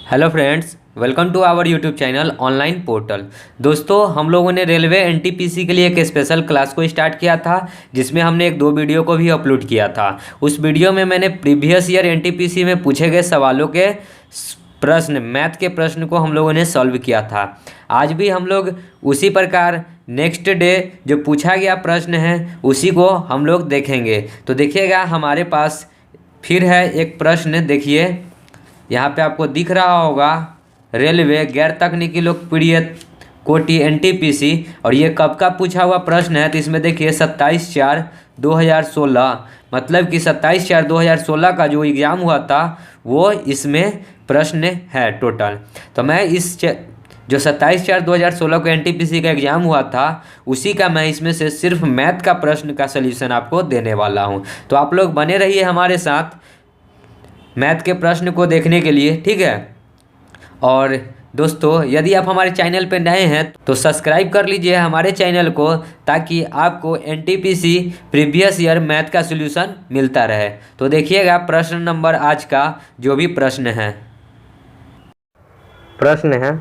Hello friends, welcome to our YouTube channel online portal. दोस्तों, हम लोगों ने रेलवे एनटीपीसी के लिए एक स्पेशल क्लास को स्टार्ट किया था, जिसमें हमने एक दो वीडियो को भी अपलोड किया था। उस वीडियो में मैंने प्रीवियस ईयर एनटीपीसी में पूछे गए सवालों के प्रश्न, मैथ के प्रश्न को हम लोगों ने सॉल्व किया था। आज भी हम लोग उसी प्रकार नेक्स्ट डे जो पूछा गया प्रश्न है उसी को हम लोग देखेंगे। तो देखिएगा, हमारे पास फिर है एक प्रश्न। देखिए, यहाँ पे आपको दिख रहा होगा रेलवे गैर तकनीकी लोकप्रिय कोटि एनटीपीसी, और ये कब का पूछा हुआ प्रश्न है। तो इसमें देखिए 27/4/2016, मतलब कि 27/4/2016 का जो एग्ज़ाम हुआ था वो इसमें प्रश्न है टोटल। तो मैं इस जो 27/4/2016 को एनटीपीसी का एग्ज़ाम हुआ था उसी का मैं इसमें से सिर्फ मैथ का प्रश्न का सलूशन आपको देने वाला हूँ। तो आप लोग बने रहिए हमारे साथ मैथ के प्रश्न को देखने के लिए, ठीक है। और दोस्तों, यदि आप हमारे चैनल पर नए हैं तो सब्सक्राइब कर लीजिए हमारे चैनल को, ताकि आपको एनटीपीसी प्रीवियस ईयर मैथ का सॉल्यूशन मिलता रहे। तो देखिएगा प्रश्न नंबर आज का जो भी प्रश्न है। प्रश्न है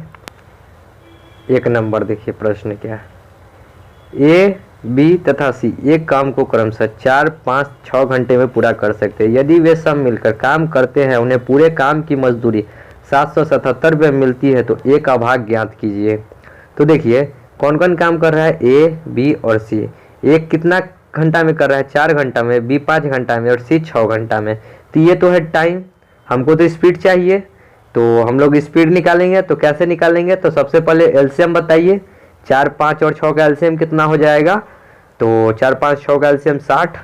1 नंबर। देखिए प्रश्न क्या है। ए, बी तथा सी एक काम को क्रमशः 4, 5, 6 घंटे में पूरा कर सकते हैं। यदि वे सब मिलकर काम करते हैं, उन्हें पूरे काम की मजदूरी 777 रुपये मिलती है, तो ए का भाग ज्ञात कीजिए। तो देखिए कौन कौन काम कर रहा है, ए, बी और सी। ए कितना घंटा में कर रहा है, 4 घंटा में, बी 5 घंटा में और सी 6 घंटा में। तो ये तो है टाइम, हमको तो स्पीड चाहिए, तो हम लोग स्पीड निकालेंगे। तो कैसे निकालेंगे, तो सबसे पहले एलसीएम बताइए। 4, 5 और 6 का एलसीएम कितना हो जाएगा। तो 4, 5, 6 का एलसीएम 60,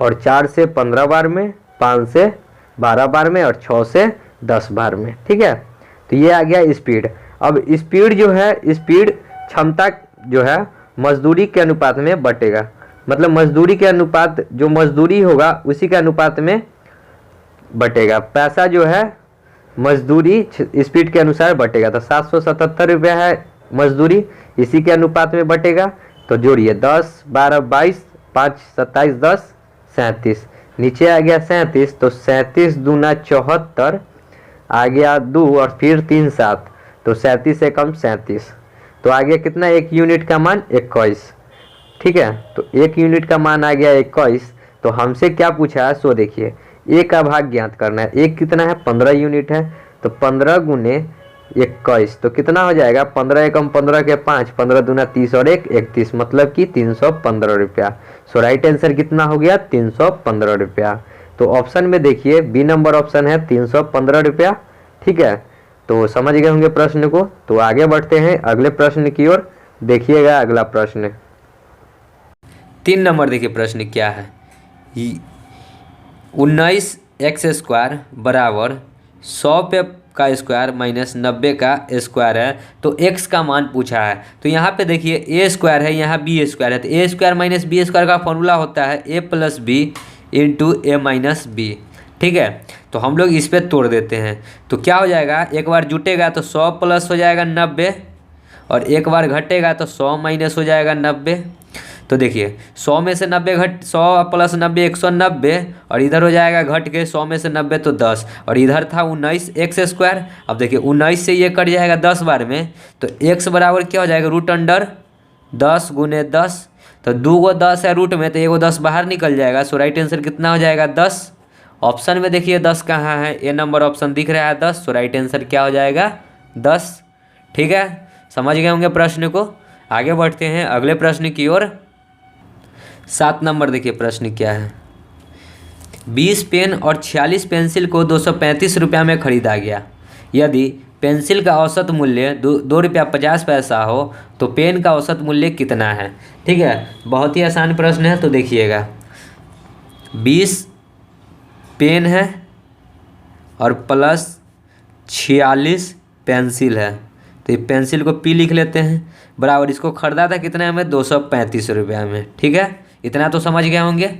और 4 से 15 बार में, 5 से 12 बार में और 6 से 10 बार में, ठीक है। तो ये आ गया स्पीड। अब स्पीड जो है, स्पीड क्षमता जो है मजदूरी के अनुपात में बटेगा, मतलब मजदूरी के अनुपात, जो मजदूरी होगा उसी के अनुपात में बटेगा। पैसा जो है मजदूरी स्पीड के अनुसार बटेगा। तो 777 रुपया है मजदूरी, इसी के अनुपात में बटेगा। तो जोड़िए 10, 12, 22, 5, 27, 10, 37। नीचे आ गया 37, तो 37 दूना 74, आ गया 2 और फिर 3 7, तो 37 से कम 37। तो आ गया कितना, 1 यूनिट का मान 21, ठीक है। तो 1 यूनिट का मान आ गया 21। तो हमसे क्या पूछा है, सो देखिए ए का भाग ज्ञात करना है। एक कितना है, 15 यूनिट है। तो 15 गुने 21 तो कितना हो जाएगा, 15 एकम 15 के 5, 15 दूना 30 और 1 31, मतलब कि 315 रुपया। सो राइट आंसर कितना हो गया, 315 रुपया। तो ऑप्शन में देखिए बी नंबर ऑप्शन है 315 रुपया, ठीक है। तो समझ गए होंगे प्रश्न को। तो आगे बढ़ते हैं अगले प्रश्न की ओर। देखिएगा अगला प्रश्न 3 नंबर। देखिए प्रश्न क्या है। 19x² बराबर 100 पे का स्क्वायर माइनस 90 का स्क्वायर है। तो x का मान पूछा है। तो यहाँ पे देखिए ए स्क्वायर है, यहाँ बी स्क्वायर है। तो ए स्क्वायर माइनस बी स्क्वायर का फॉर्मूला होता है ए प्लस बी इंटू ए माइनस बी, ठीक है। तो हम लोग इस पर तोड़ देते हैं। तो क्या हो जाएगा, एक बार जुटेगा तो 100 प्लस हो जाएगा 90, और एक बार घटेगा तो 100 माइनस हो जाएगा 90। तो देखिए 100 में से 90 घट, 100 प्लस 90 190, और इधर हो जाएगा घट के 100 में से 90 तो 10, और इधर था 19x²। अब देखिए 19 से ये कट जाएगा 10 बार में, तो x बराबर क्या हो जाएगा, √10 गुने 10। तो 2 गो 10 है रूट में, तो 1 गो 10 बाहर निकल जाएगा। सो राइट आंसर कितना हो जाएगा, 10। ऑप्शन में देखिए 10 कहाँ है, ए नंबर ऑप्शन दिख रहा है 10। सो राइट आंसर क्या हो जाएगा, 10, ठीक है। समझ गए होंगे प्रश्न को। आगे बढ़ते हैं अगले प्रश्न की ओर। 7 नंबर। देखिए प्रश्न क्या है। 20 पेन और 46 पेंसिल को 235 रुपया में खरीदा गया। यदि पेंसिल का औसत मूल्य 2 रुपया 50 पैसा हो तो पेन का औसत मूल्य कितना है, ठीक है। बहुत ही आसान प्रश्न है। तो देखिएगा 20 पेन है और प्लस 46 पेंसिल है। तो ये पेंसिल को पी लिख लेते हैं, बराबर इसको खरीदा था कितने में, 235 रुपया में, ठीक है। इतना तो समझ गए होंगे।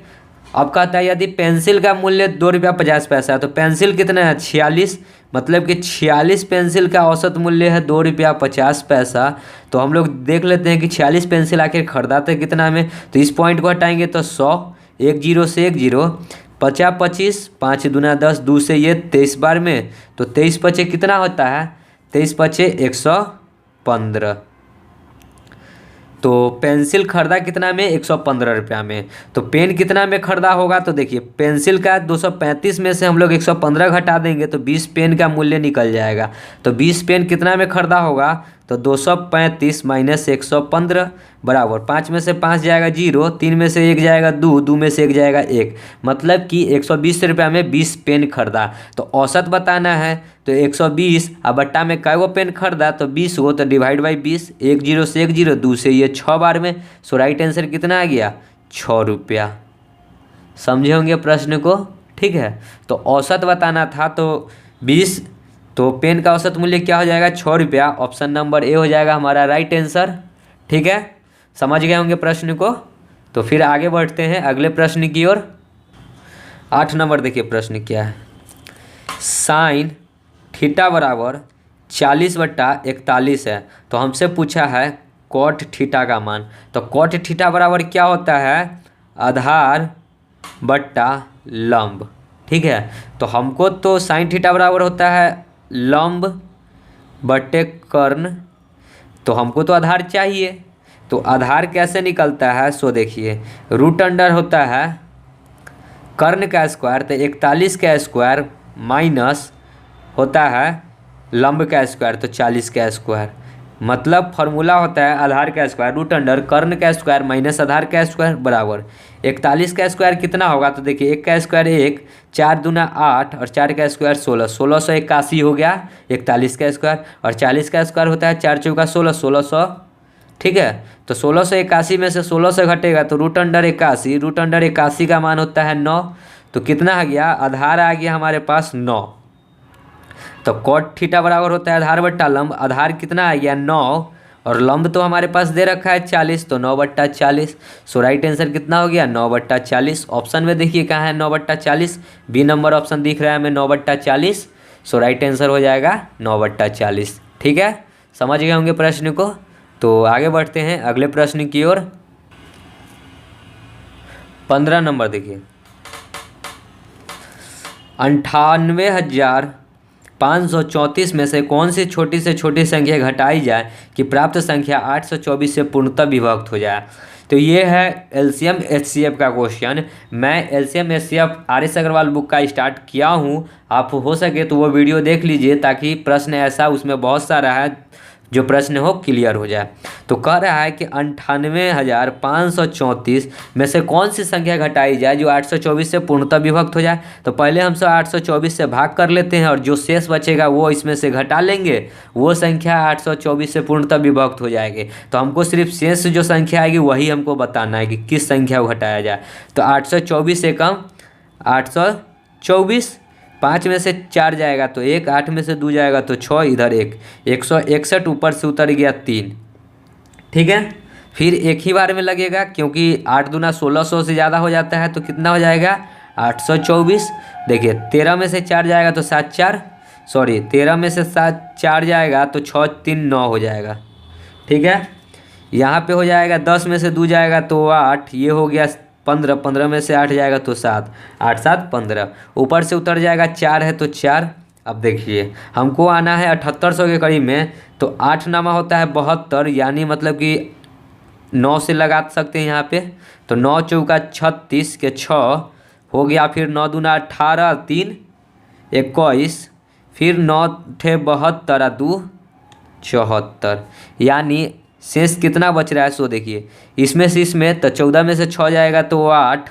अब कहता है यदि पेंसिल का मूल्य 2 रुपया 50 पैसा है, तो पेंसिल कितना है, 46, मतलब कि 46 पेंसिल का औसत मूल्य है 2 रुपया 50 पैसा। तो हम लोग देख लेते हैं कि 46 पेंसिल आखिर खरीदाते कितना में। तो इस पॉइंट को हटाएंगे तो 100, 1 0 से 1 0, बचा 25, 5 दूना 10, 2 से ये 23 बार में, तो 23 पचे कितना होता है, 23 पचे 115। तो पेंसिल खरीदा कितना में, 115 रुपया में। तो पेन कितना में खरीदा होगा, तो देखिए पेंसिल का 235 में से हम लोग 115 घटा देंगे तो 20 पेन का मूल्य निकल जाएगा। तो 20 पेन कितना में खरीदा होगा, तो 235 माइनस 115 बराबर 5 में से 5 जाएगा 0, 3 में से 1 जाएगा 2, 2 में से 1 जाएगा 1, मतलब कि 120 रुपया में 20 पेन खरीदा। तो औसत बताना है, तो 120 अब बट्टा में कै गो पेन खरीदा, तो 20 गो, तो डिवाइड बाई 20, 1 0 से 1 0, 2 से ये 6 बार में। सो राइट आंसर कितना आ गया, 6 रुपया। समझे होंगे प्रश्न को, ठीक है। तो औसत बताना था, तो 20, तो पेन का औसत मूल्य क्या हो जाएगा, 6 रुपया। ऑप्शन नंबर ए हो जाएगा हमारा राइट आंसर, ठीक है। समझ गए होंगे प्रश्न को। तो फिर आगे बढ़ते हैं अगले प्रश्न की ओर। 8 नंबर देखिए प्रश्न क्या है, साइन थीटा बराबर 40/41 है। तो हमसे पूछा है कॉट थीटा का मान। तो कॉट थीटा बराबर क्या होता है, आधार बट्टा लंब, ठीक है। तो हमको तो साइन थीटा बराबर होता है लंब बट्टे कर्ण, तो हमको तो आधार चाहिए। तो आधार कैसे निकलता है, सो देखिए रूट अंडर होता है कर्ण का स्क्वायर, तो 41 का स्क्वायर माइनस होता है लंब का स्क्वायर, तो 40 का स्क्वायर। मतलब फार्मूला होता है आधार का स्क्वायर रूट अंडर कर्ण का स्क्वायर माइनस आधार का स्क्वायर बराबर 41 का स्क्वायर कितना होगा, तो देखिए 1 का स्क्वायर 1, 4 दूना 8 और 4 का स्क्वायर 16, 1681 हो गया 41 का स्क्वायर। और 40 का स्क्वायर होता है 4 चौका 16, 1600, ठीक है। तो 1681 में से 16 से घटेगा तो रूट अंडर 81, रूट अंडर 81 का मान होता है 9। तो कितना आ गया, आधार आ गया हमारे पास 9। तो कॉट थीटा बराबर होता है आधार बट्टा लंब, आधार कितना आ गया 9 और लंब तो हमारे पास दे रखा है 40, तो 9/40। सो राइट आंसर कितना हो गया, 9/40। ऑप्शन में देखिए कहाँ है 9/40, बी नंबर ऑप्शन दिख रहा है हमें 9/40। सो राइट आंसर हो जाएगा 9/40, ठीक है। समझ गए होंगे प्रश्न को। तो आगे बढ़ते हैं अगले प्रश्न की ओर। 15 नंबर देखिए, 98,534 में से कौन सी छोटी से छोटी संख्या घटाई जाए कि प्राप्त संख्या 824 से पूर्णतः विभक्त हो जाए। तो ये है एलसीएम एचसीएफ का क्वेश्चन। मैं LCM HCF R S. Agarwal book का स्टार्ट किया हूँ, आप हो सके तो वो वीडियो देख लीजिए, ताकि प्रश्न ऐसा उसमें बहुत सारा है जो प्रश्न हो क्लियर हो जाए। तो कह रहा है कि 98,534 में से कौन सी संख्या घटाई जाए जो 824 से पूर्णतः विभक्त हो जाए। तो पहले हम सब 824 से भाग कर लेते हैं और जो शेष बचेगा वो इसमें से घटा लेंगे, वो संख्या 824 से पूर्णतः विभक्त हो जाएगी। तो हमको सिर्फ शेष जो संख्या आएगी वही हमको बताना है कि किस संख्या को घटाया जाए। तो 824 से कम 824, 5 में से 4 जाएगा तो 1, 8 में से 2 जाएगा तो 6, इधर 1, 161 ऊपर से उतर गया 3, ठीक है। फिर एक ही बार में लगेगा क्योंकि 8 दूना 1600 से ज़्यादा हो जाता है, तो कितना हो जाएगा 824। देखिए 13 में से 4 जाएगा तो 7 4, सॉरी 13 में से 7 4 जाएगा तो 6 3 9 हो जाएगा, ठीक है। यहाँ पे हो जाएगा 10 में से 2 जाएगा तो 8, ये हो गया 15, 15 में से 8 जाएगा तो 7, 8 7 15, ऊपर से उतर जाएगा 4 है तो 4। अब देखिए हमको आना है 7800 के करीब में, तो 8 नामा होता है 72, यानी मतलब कि 9 से लगा सकते हैं यहाँ पे। तो 9 चौका 36 के 6 हो गया, फिर 9 दूना 18, 3 21, फिर 9 थे 72, 2 74, यानी शेष कितना बच रहा है। सो देखिए इसमें से इसमें तो 14 में से 6 जाएगा तो 8,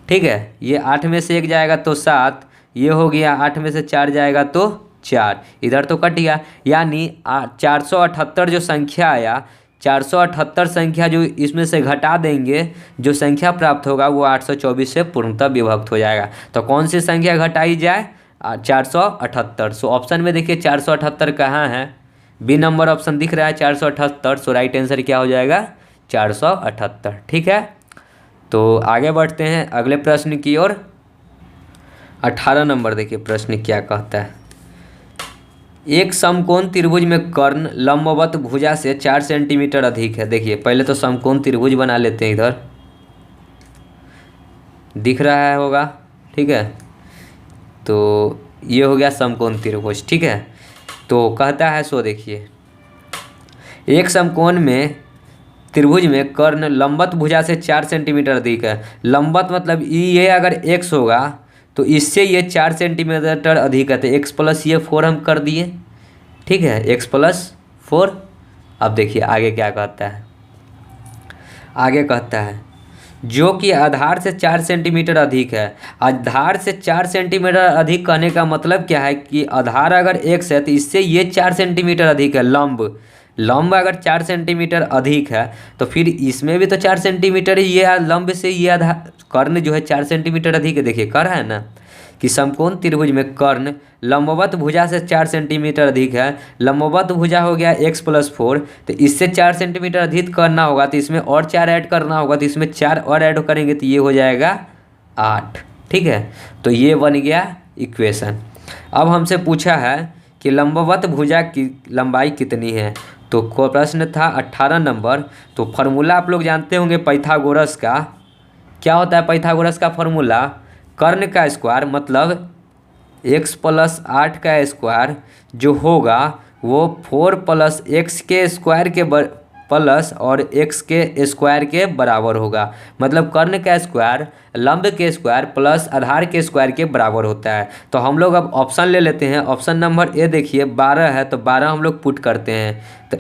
ठीक है। ये 8 में से 1 जाएगा तो 7, ये हो गया 8 में से 4 जाएगा तो 4, इधर तो कट गया, यानी 478 जो संख्या आया, 478 संख्या जो इसमें से घटा देंगे, जो संख्या प्राप्त होगा वो 824 से पूर्णतः विभक्त हो जाएगा। तो कौन सी संख्या घटाई जाए, 478। सो ऑप्शन में देखिए 478 कहाँ है, बी नंबर ऑप्शन दिख रहा है 478। सो राइट आंसर क्या हो जाएगा 478, ठीक है। तो आगे बढ़ते हैं अगले प्रश्न की ओर। 18 नंबर देखिए प्रश्न क्या कहता है, एक समकोण त्रिभुज में कर्ण लंबवत भुजा से 4 सेंटीमीटर अधिक है। देखिए पहले तो समकोण त्रिभुज बना लेते हैं इधर। दिख रहा है होगा, ठीक है। तो ये हो गया समकोण त्रिभुज, ठीक है। तो कहता है सो देखिए, एक समकोण में त्रिभुज में कर्ण लंबवत भुजा से 4 सेंटीमीटर अधिक है। लंबवत मतलब ये अगर x होगा तो इससे ये 4 सेंटीमीटर अधिक है, तो x प्लस ये 4 हम कर दिए, ठीक है, x प्लस 4। अब देखिए आगे क्या कहता है, आगे कहता है जो कि आधार से 4 सेंटीमीटर अधिक है। आधार से 4 सेंटीमीटर अधिक कहने का मतलब क्या है कि आधार अगर x है तो इससे ये 4 सेंटीमीटर अधिक है। लंब अगर 4 सेंटीमीटर अधिक है तो फिर इसमें भी तो 4 सेंटीमीटर ही, ये लंब से ये आधार कर्ण जो है 4 सेंटीमीटर अधिक है। देखिए कर है ना कि समकोण त्रिभुज में कर्ण लंबवत भुजा से 4 सेंटीमीटर अधिक है। लंबवत भुजा हो गया x प्लस 4, तो इससे 4 सेंटीमीटर अधिक करना होगा तो इसमें और 4 ऐड करना होगा, तो इसमें 4 और ऐड करेंगे तो ये हो जाएगा 8, ठीक है। तो ये बन गया इक्वेशन। अब हमसे पूछा है कि लंबवत भुजा की लंबाई कितनी है, तो प्रश्न था 18 नंबर। तो फार्मूला आप लोग जानते होंगे पाइथागोरस का। क्या होता है पाइथागोरस का फार्मूला, कर्ण का स्क्वायर मतलब x प्लस 8 का स्क्वायर जो होगा वो 4 प्लस x के स्क्वायर के प्लस और x के स्क्वायर के बराबर होगा। मतलब कर्ण का स्क्वायर लंब के स्क्वायर प्लस आधार के स्क्वायर के बराबर होता है। तो हम लोग अब ऑप्शन ले लेते हैं। ऑप्शन नंबर ए देखिए 12 है, तो 12 हम लोग पुट करते हैं। तो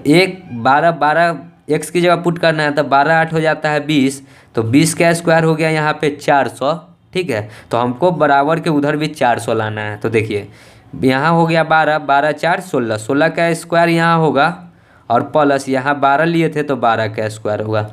12 x की जगह पुट करना है तो 12 8 हो जाता है 20, तो 20 का स्क्वायर हो गया यहाँ पे 400, ठीक है। तो हमको बराबर के उधर भी 400 लाना है। तो देखिए यहाँ हो गया 12, 12 4 16, 16 का स्क्वायर यहाँ होगा और प्लस यहाँ 12 लिए थे तो 12 का स्क्वायर होगा।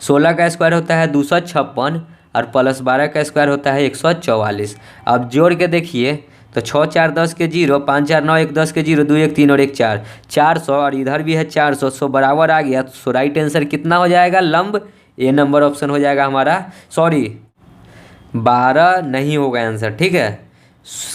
16 का स्क्वायर होता है 256 और प्लस 12 का स्क्वायर होता है 144। अब जोड़ के देखिए तो 6 4 10 के 0, 5 4 9 1 10 के 0, 2 1 3 और 1 4, 400 और इधर भी है 400, सो बराबर आ गया। तो राइट आंसर कितना हो जाएगा, लंब ए नंबर ऑप्शन हो जाएगा हमारा। सॉरी 12 नहीं होगा आंसर, ठीक है।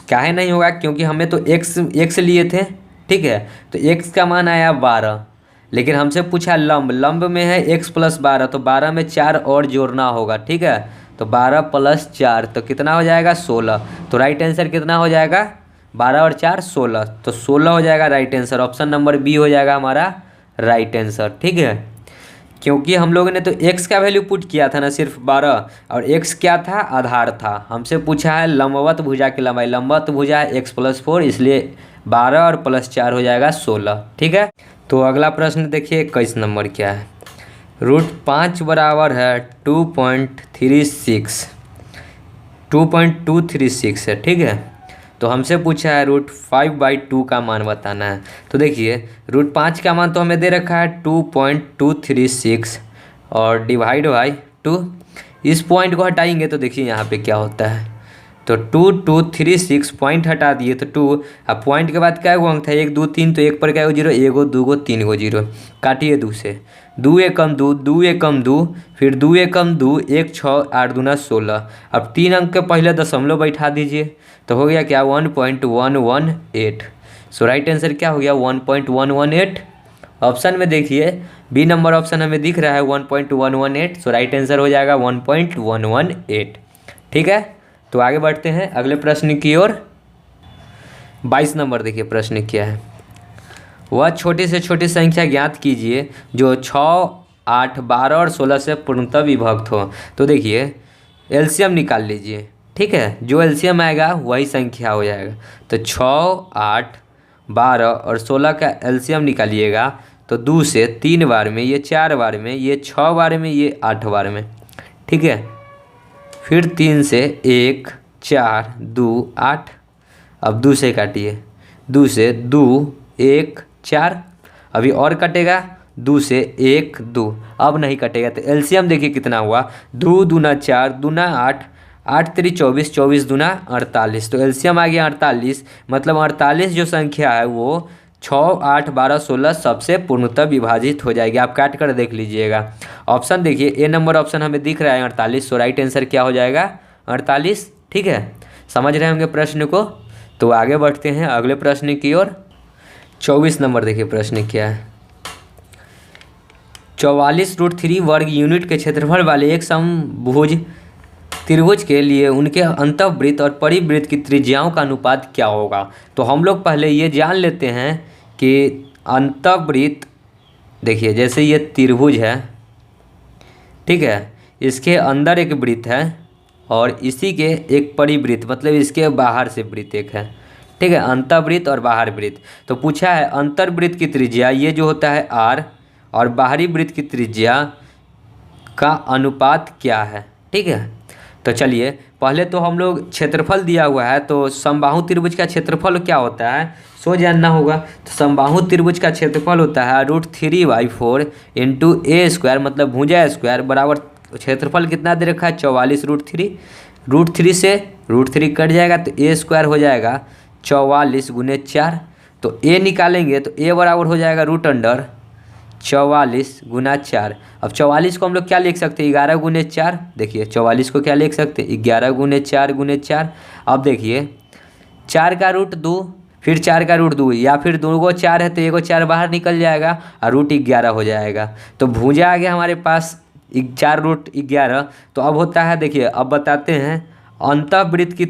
काहे नहीं होगा, क्योंकि हमें तो x लिए थे, ठीक है। तो x का मान आया 12, लेकिन हमसे पूछा लंब में है x प्लस 12, तो 12 में 4 और जोड़ना होगा, ठीक है। तो 12 प्लस 4 तो कितना हो जाएगा 16। तो राइट आंसर कितना हो जाएगा, 12 और 4 16, तो 16 हो जाएगा right answer. Option number B हो जाएगा हमारा राइट आंसर, ठीक है। क्योंकि हम लोगों ने तो x का वैल्यू पुट किया था ना सिर्फ 12, और x क्या था, आधार था। हमसे पूछा है लंबवत भुजा की लंबाई, लंबवत भुजा है x प्लस 4, इसलिए 12 और प्लस 4 हो जाएगा 16, ठीक है। तो अगला प्रश्न देखिए 21 नंबर क्या है। √5 बराबर है 2.236 है, ठीक है। तो हमसे पूछा है √5/2 का मान बताना है। तो देखिए √5 का मान तो हमें दे रखा है 2.236 और डिवाइड बाई 2। इस पॉइंट को हटाएंगे तो देखिए यहाँ पे क्या होता है, तो 2.236 पॉइंट हटा दिए तो 2, अब पॉइंट के बाद क्या अंक था 1 2 3, तो 1 पर क्या 0, 1 2 3 0, काटिए 2 से, 2 एकम 2, 2 एकम 2, फिर 2 एकम 2, 1 6 8 दूना 16। अब 3 अंक के पहले दशमलव बैठा दीजिए तो हो गया क्या 1.118। सो राइट आंसर क्या हो गया 1.118। ऑप्शन में देखिए बी नंबर ऑप्शन हमें दिख रहा है 1.118, सो राइट आंसर हो जाएगा 1.118, ठीक है। तो आगे बढ़ते हैं अगले प्रश्न की ओर। 22 नंबर देखिए प्रश्न क्या है। वह छोटी से छोटी संख्या ज्ञात कीजिए जो 6 8 12 और 16 से पूर्णतः विभक्त हो। तो देखिए एलसीएम निकाल लीजिए, ठीक है। जो एलसीएम आएगा वही संख्या हो जाएगा। तो 6 8 12 और 16 का एलसीएम निकालिएगा तो 2 से 3 बार में, ये 4 बार में, ये 6 बार में, ये 8 बार में, ठीक है। फिर 3 से 1 4 2 8, अब 2 से काटिए, 2 से 2 1 4, अभी और कटेगा 2 से 1 2, अब नहीं कटेगा। तो एलसीएम देखिए कितना हुआ, 2 दूना 4 दूना 8, 8 3 24, 24 दूना 48, तो एलसीएम आ गया 48। मतलब 48 जो संख्या है वो 6 8 12 16 सबसे पूर्णतः विभाजित हो जाएगी। आप काट कर देख लीजिएगा। ऑप्शन देखिए ए नंबर ऑप्शन हमें दिख रहा है 48, सो राइट आंसर क्या हो जाएगा 48, ठीक है। समझ रहे होंगे प्रश्न को। तो आगे बढ़ते हैं अगले प्रश्न की ओर। 24 नंबर देखिए प्रश्न क्या है। 44 √3 वर्ग यूनिट के क्षेत्रफल वाले एक समभुज त्रिभुज के लिए उनके अंतःवृत्त और परिवृत्त की त्रिज्याओं का अनुपात क्या होगा। तो हम लोग पहले ये जान लेते हैं कि अंतःवृत्त, देखिए जैसे ये त्रिभुज है, ठीक है, इसके अंदर एक वृत्त है और इसी के एक परिवृत्त, मतलब इसके बाहर से वृत्त एक है, ठीक है, अंतःवृत्त और बाहर वृत्त। तो पूछा है अंतर्वृत्त की त्रिज्या, ये जो होता है r, और बाहरी वृत्त की त्रिज्या का अनुपात क्या है, ठीक है। तो चलिए पहले तो हम लोग क्षेत्रफल दिया हुआ है, तो समबाहु त्रिभुज का क्षेत्रफल क्या होता है सो जानना होगा। तो समबाहु त्रिभुज का क्षेत्रफल होता है √3/4 इंटू ए स्क्वायर, मतलब भुजा स्क्वायर बराबर क्षेत्रफल कितना दे रखा है 44 √3। √3 से √3 कट जाएगा तो ए स्क्वायर हो जाएगा 44 × 4। तो ए निकालेंगे तो ए बराबर हो जाएगा √44 × 4। अब 44 को हम लोग क्या लिख सकते हैं 11 × 4। देखिए 44 को क्या लिख सकते हैं 11 × 4 × 4। अब देखिए 4 का रूट 2, फिर 4 का रूट 2, या फिर 2 को 4 है तो 1 को 4 बाहर निकल जाएगा और √11 हो जाएगा। तो भुजा आ गया हमारे पास 4√11। तो अब होता है, देखिए अब बताते हैं अंतःवृत्त की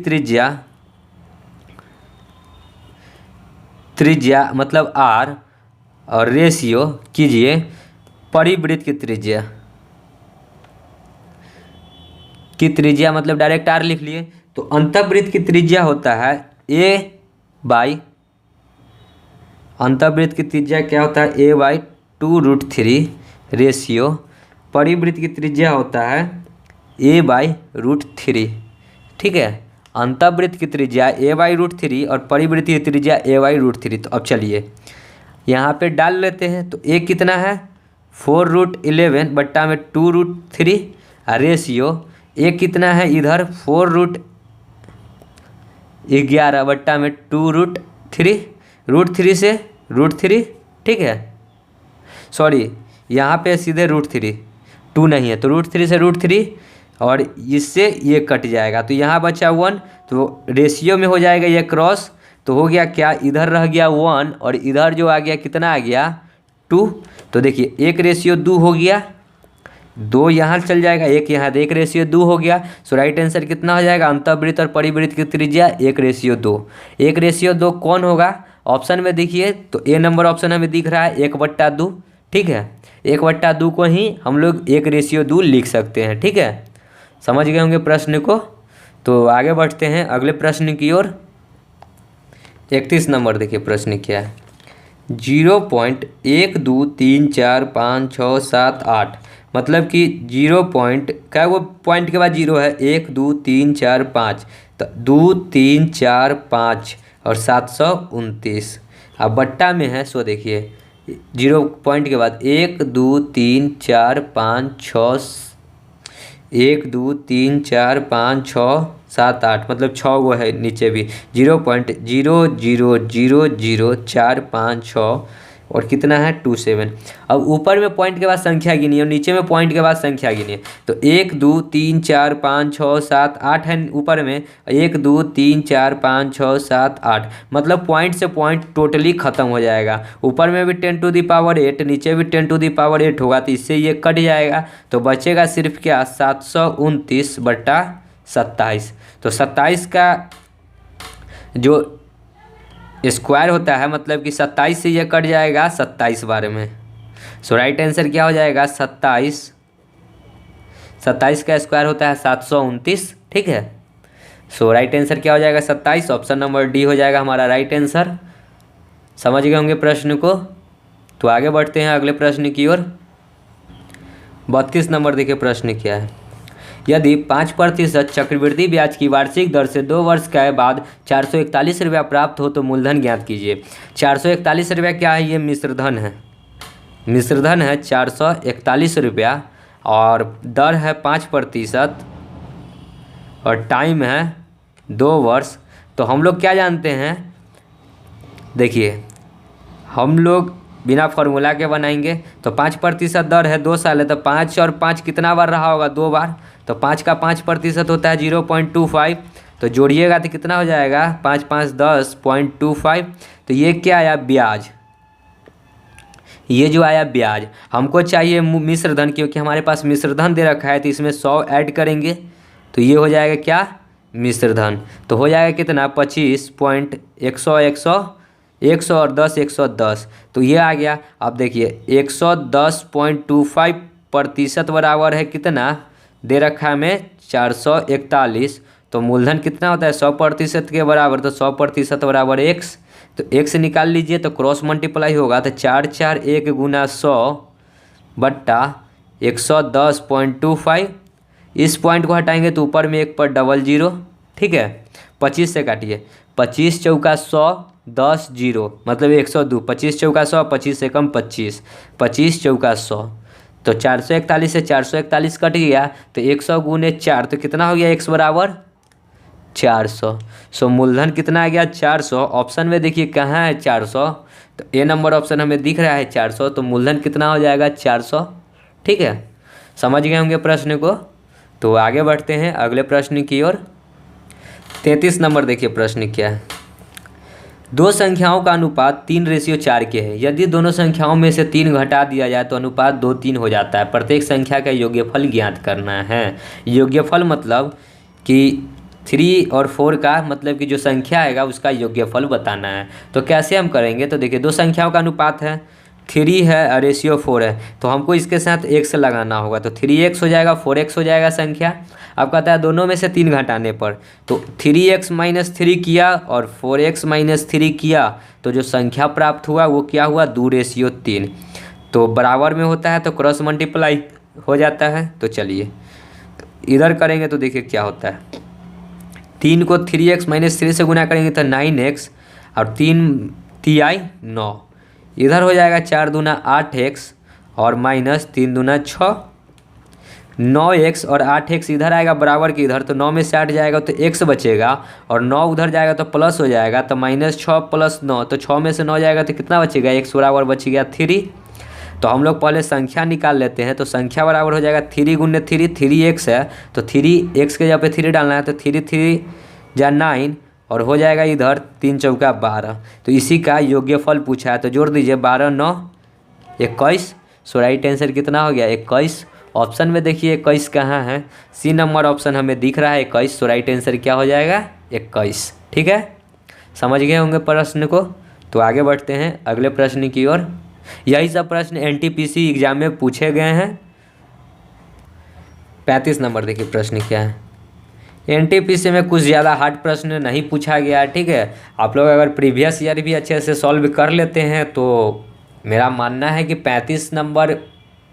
त्रिज्या मतलब r, और रेशियो कीजिए परिवृत्त की त्रिज्या मतलब डायरेक्ट r लिख लिए। तो अंतःवृत्त की त्रिज्या होता है अंतःवृत्त की त्रिज्या क्या होता है a/2√3 रेशियो परिवृत्त की त्रिज्या होता है a/√3, ठीक है। अंतःवृत्त की त्रिज्या a/√3 और परिवृत्त की त्रिज्या a/√3। तो अब चलिए यहाँ पे डाल लेते हैं। तो a कितना है 4√11 बट्टा में 2√3, रेशियो a कितना है इधर 4√11 बट्टा में 2√3, √3 से √3, ठीक है, सॉरी यहाँ पे सीधे √3, 2 नहीं है तो √3 से √3, और इससे ये कट जाएगा तो यहाँ बचा 1। तो रेशियो में हो जाएगा ये क्रॉस, तो हो गया क्या, इधर रह गया 1 और इधर जो आ गया कितना आ गया 2। तो देखिए 1/2 हो गया, 2 यहाँ चल जाएगा, 1 यहाँ, तो 1/2 हो गया। सो राइट आंसर कितना हो जाएगा अंतःवृत्त और परिवृत्त की त्रिज्या 1/2। 1/2 कौन होगा ऑप्शन में देखिए, तो ए नंबर ऑप्शन हमें दिख रहा है 1/2, ठीक है। 1/2 को ही हम लोग 1/2 लिख सकते हैं, ठीक है। समझ गए होंगे प्रश्न को। तो आगे बढ़ते हैं अगले प्रश्न की ओर। 31 नंबर देखिए प्रश्न क्या है, 0.12345678, मतलब कि 0 पॉइंट क्या, वो पॉइंट के बाद 0 है, 1 2 3 4 5, तो 2 3 4 5 और 729। अब बट्टा में है, सो देखिए 0 पॉइंट के बाद 1 2 3 4 5 6, 1 2 3 4 5 6 7 8, मतलब 6 वो है नीचे भी 0.0000456 और कितना है 27। अब ऊपर में पॉइंट के बाद संख्या गिनी और नीचे में पॉइंट के बाद संख्या गिनी। तो 1 2 3 4 5 6 7 8 है ऊपर में, 1 2 3 4 5 6 7 8, मतलब पॉइंट से पॉइंट टोटली ख़त्म हो जाएगा। ऊपर में भी 10⁸, नीचे भी 10⁸ होगा, तो इससे ये कट जाएगा। तो बचेगा सिर्फ क्या 729/27। तो 27 का जो स्क्वायर होता है, मतलब कि 27 से ये कट जाएगा 27 बार में। सो राइट आंसर क्या हो जाएगा 27 का स्क्वायर होता है 729, ठीक है। सो राइट आंसर क्या हो जाएगा 27, ऑप्शन नंबर डी हो जाएगा हमारा राइट आंसर। समझ गए होंगे प्रश्न को। तो आगे बढ़ते हैं अगले प्रश्न की ओर। 32 नंबर देखिए प्रश्न क्या है, यदि 5% चक्रवृद्धि ब्याज की वार्षिक दर से 2 वर्ष के बाद 441 रुपया प्राप्त हो तो मूलधन ज्ञात कीजिए। 441 रुपया क्या है, ये मिश्रधन है, 441 रुपया, और दर है 5% और टाइम है 2 वर्ष। तो हम लोग क्या जानते हैं, देखिए हम लोग बिना फार्मूला के बनाएंगे। तो 5% दर है 2 साल है, तो 5 और 5 कितना बार रहा होगा 2 बार, तो 5 का 5% होता है 0.25, तो जोड़िएगा तो कितना हो जाएगा 5 5 10.25। तो ये क्या आया ब्याज, ये जो आया ब्याज। हमको चाहिए मिश्रधन, क्योंकि हमारे पास मिश्रधन दे रखा है, तो इसमें 100 ऐड करेंगे, तो ये हो जाएगा क्या, मिश्र धन। तो हो जाएगा कितना, 25.100 100 और 10 110, तो ये आ गया। अब देखिए 110.25% बराबर है कितना, दे रखा है हमें 441। तो मूलधन कितना होता है 100% के बराबर, तो 100% बराबर x, तो x निकाल लीजिए तो क्रॉस मल्टीप्लाई होगा, तो 4 4 1 गुना 100 बट्टा 110.25। इस पॉइंट को हटाएंगे तो ऊपर में एक पर डबल जीरो, ठीक है। 25 से काटिए, 25 चौका 100 10 जीरो मतलब 102, 25 चौका 100, 25 से कम 25, 25 चौका 100, तो 441 से 441 कट गया, तो 100 गुने 4 तो कितना हो गया, x बराबर 400। सो मूलधन कितना आ गया 400। ऑप्शन में देखिए कहाँ है 400, तो ए नंबर ऑप्शन हमें दिख रहा है 400, तो मूलधन कितना हो जाएगा 400, ठीक है। समझ गए होंगे प्रश्न को। तो आगे बढ़ते हैं अगले प्रश्न की ओर। 33 नंबर देखिए प्रश्न क्या है। दो संख्याओं का अनुपात 3:4 के है। यदि दोनों संख्याओं में से 3 घटा दिया जाए तो अनुपात 2:3 हो जाता है। प्रत्येक संख्या का योग्यफल ज्ञात करना है। योग्यफल मतलब कि 3 और 4 का मतलब कि जो संख्या आएगा उसका योग्यफल बताना है। तो कैसे हम करेंगे, तो देखिए दो संख्याओं का अनुपात है, 3 है रेशियो 4 है, तो हमको इसके साथ x लगाना होगा, तो 3x हो जाएगा 4x हो जाएगा संख्या। अब कहता है दोनों में से 3 घटाने पर, तो 3x - 3 किया और 4x - 3 किया, तो जो संख्या प्राप्त हुआ वो क्या हुआ 2:3। तो बराबर में होता है तो क्रॉस मल्टीप्लाई हो जाता है। तो चलिए इधर करेंगे तो देखिए क्या होता है, 3 को 3x - 3 से गुना करेंगे तो 9x और 3 तिहाई 9, इधर हो जाएगा 4 दूना 8x और -3 दूना 6, 9x और 8x इधर आएगा बराबर की इधर, तो 9 में से 8 जाएगा तो x बचेगा और 9 उधर जाएगा तो प्लस हो जाएगा, तो -6 + 9, तो 6 में से 9 जाएगा तो कितना बचेगा, x बराबर बच गया 3। तो हम लोग पहले संख्या निकाल लेते हैं। तो संख्या बराबर हो जाएगा 3 × 3, 3x है तो 3x के जगह पे 3 डालना है, तो 3 3 जा 9 और हो जाएगा इधर 3 चौका 12। तो इसी का योग्यफल पूछा है, तो जोड़ दीजिए 12 9 21। सो राइट आंसर कितना हो गया 21। ऑप्शन में देखिए 21 कहाँ है, सी नंबर ऑप्शन हमें दिख रहा है 21। सो राइट आंसर क्या हो जाएगा 21, ठीक है। समझ गए होंगे प्रश्न को। तो आगे बढ़ते हैं अगले प्रश्न की ओर। यही सब प्रश्न NTPC एग्जाम में पूछे गए हैं। 35 नंबर देखिए प्रश्न क्या है। NTPC में कुछ ज़्यादा हार्ड प्रश्न नहीं पूछा गया है, ठीक है। आप लोग अगर प्रीवियस ईयर भी अच्छे से सॉल्व कर लेते हैं तो मेरा मानना है कि 35 नंबर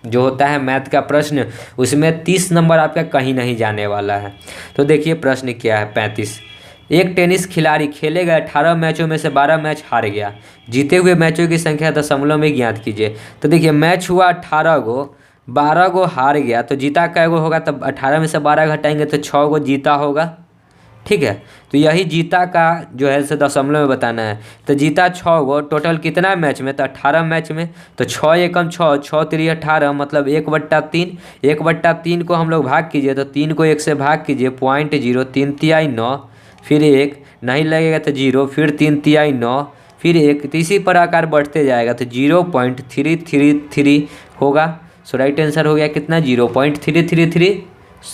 जो होता है मैथ का प्रश्न, उसमें 30 नंबर आपका कहीं नहीं जाने वाला है। तो देखिए प्रश्न क्या है 35। एक टेनिस खिलाड़ी खेले गए 18 मैचों में से 12 मैच हार गया। जीते हुए मैचों की संख्या दशमलव में ज्ञात कीजिए। तो देखिए मैच हुआ 18 गो, 12 गो हार गया, तो जीता कै गो होगा, तब 18 में से 12 घटाएंगे तो 6 गो जीता होगा, ठीक है। तो यही जीता का जो है से दशमलव में बताना है। तो जीता 6 गो, टोटल कितना मैच में, तो 18 मैच में, तो 6 एकम 6, 6 3 18 मतलब 1/3। 1/3 को हम लोग भाग कीजिए, तो 3 को 1 से भाग कीजिए, 0.0, 3 तिहाई 9, फिर 1 नहीं लगेगा तो 0, फिर 3 तिहाई 9, फिर 1, तो इसी प्रकार बढ़ते जाएगा, तो 0.333 होगा। सो राइट आंसर हो गया कितना 0.333,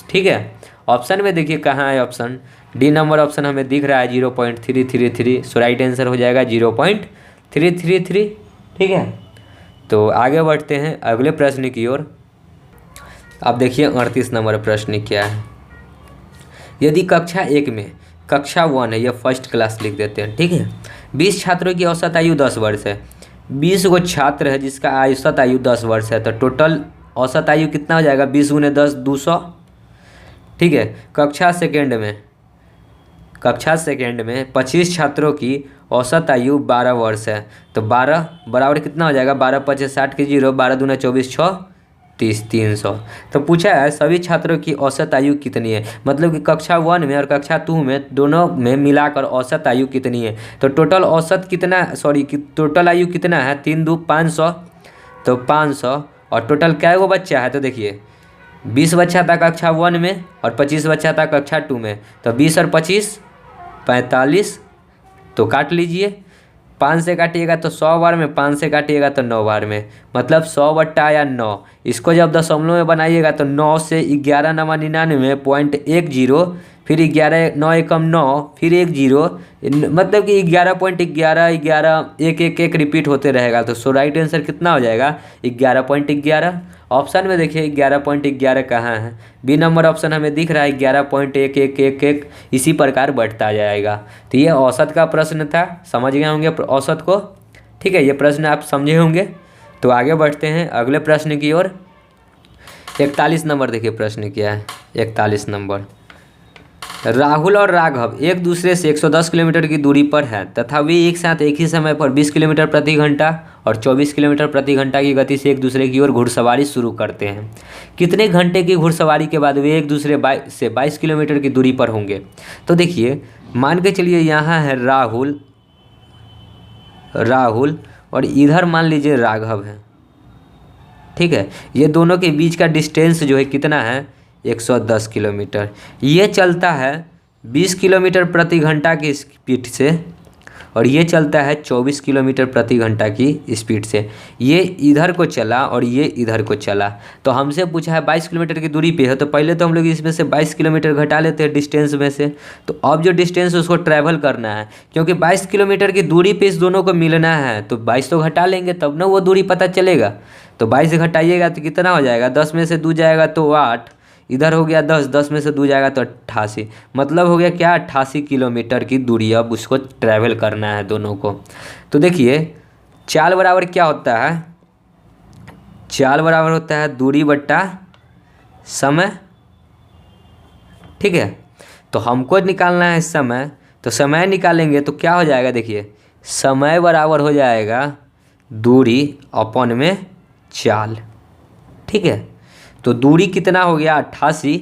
ठीक है। ऑप्शन में देखिए कहाँ है ऑप्शन, डी नंबर ऑप्शन हमें दिख रहा है 0.333। सो राइट आंसर हो जाएगा 0.333, ठीक है। तो आगे बढ़ते हैं अगले प्रश्न की ओर। अब देखिए 38 नंबर प्रश्न क्या है। यदि कक्षा 1 में, कक्षा 1 है, यह फर्स्ट क्लास लिख देते हैं, ठीक है। 20 छात्रों की औसत आयु 10 वर्ष है। 20 गो छात्र है जिसका औसत आयु 10 वर्ष है, तो टोटल औसत आयु कितना हो जाएगा 20 × 10 200, ठीक है। कक्षा सेकेंड में 25 छात्रों की औसत आयु 12 वर्ष है, तो 12 बराबर कितना हो जाएगा 12 × 5 = 60 के 0, 12 दूना 24 6 30 300। तो पूछा है सभी छात्रों की औसत आयु कितनी है, मतलब कि कक्षा 1 में और कक्षा 2 में दोनों में मिलाकर औसत आयु कितनी है। तो टोटल औसत कितना, टोटल आयु कितना है 3 2 500, तो 500 और टोटल क्या गो बच्चा है, तो देखिए 20 बच्चा था कक्षा 1 में और 25 बच्चा था कक्षा 2 में, तो 20 और 25 45, तो काट लीजिए, 5 से काटिएगा तो 100 बार में, 5 से काटिएगा तो 9 बार में, मतलब 100 बट्टा या 9। इसको जब दशमलव में बनाइएगा तो 9 से 11,99.10, फिर 11 9 एकम 9, फिर 10, मतलब कि 11.11 रिपीट होते रहेगा। तो सो राइट आंसर कितना हो जाएगा 11.11। ऑप्शन में देखिए 11.11 कहाँ है, बी नंबर ऑप्शन हमें दिख रहा है 11.1111, इसी प्रकार बढ़ता जाएगा। तो ये औसत का प्रश्न था, समझ गए होंगे औसत को, ठीक है, ये प्रश्न आप समझे होंगे। तो आगे बढ़ते हैं अगले प्रश्न की ओर। 41 नंबर देखिए प्रश्न क्या है। 41 नंबर, राहुल और राघव एक दूसरे से 110 किलोमीटर की दूरी पर हैं तथा वे एक साथ एक ही समय पर 20 किलोमीटर प्रति घंटा और 24 किलोमीटर प्रति घंटा की गति से एक दूसरे की ओर घुड़सवारी शुरू करते हैं। कितने घंटे की घुड़सवारी के बाद वे एक दूसरे से 22 किलोमीटर की दूरी पर होंगे? तो देखिए मान के चलिए यहाँ है राहुल और इधर मान लीजिए राघव है, ठीक है। ये दोनों के बीच का डिस्टेंस जो है कितना है 110 किलोमीटर। ये चलता है 20 किलोमीटर प्रति घंटा की स्पीड से और ये चलता है 24 किलोमीटर प्रति घंटा की स्पीड से। ये इधर को चला और ये इधर को चला। तो हमसे पूछा है 22 किलोमीटर की दूरी पे है, तो पहले तो हम लोग इसमें से 22 किलोमीटर घटा लेते हैं डिस्टेंस में से। तो अब जो डिस्टेंस उसको ट्रैवल करना है, क्योंकि 22 किलोमीटर की दूरी पे इस दोनों को मिलना है, तो 22 तो घटा लेंगे तब ना वो दूरी पता चलेगा। तो 22 घटाइएगा तो कितना हो जाएगा, 10 में से 2 जाएगा तो 8, इधर हो गया 10, 10 में से 2 जाएगा तो 88, मतलब हो गया क्या 88 किलोमीटर की दूरी अब उसको ट्रैवल करना है दोनों को। तो देखिए चाल बराबर क्या होता है, चाल बराबर होता है दूरी बट्टा समय, ठीक है। तो हमको निकालना है समय, तो समय निकालेंगे तो क्या हो जाएगा, देखिए समय बराबर हो जाएगा दूरी अपन में चाल, ठीक है। तो दूरी कितना हो गया 88,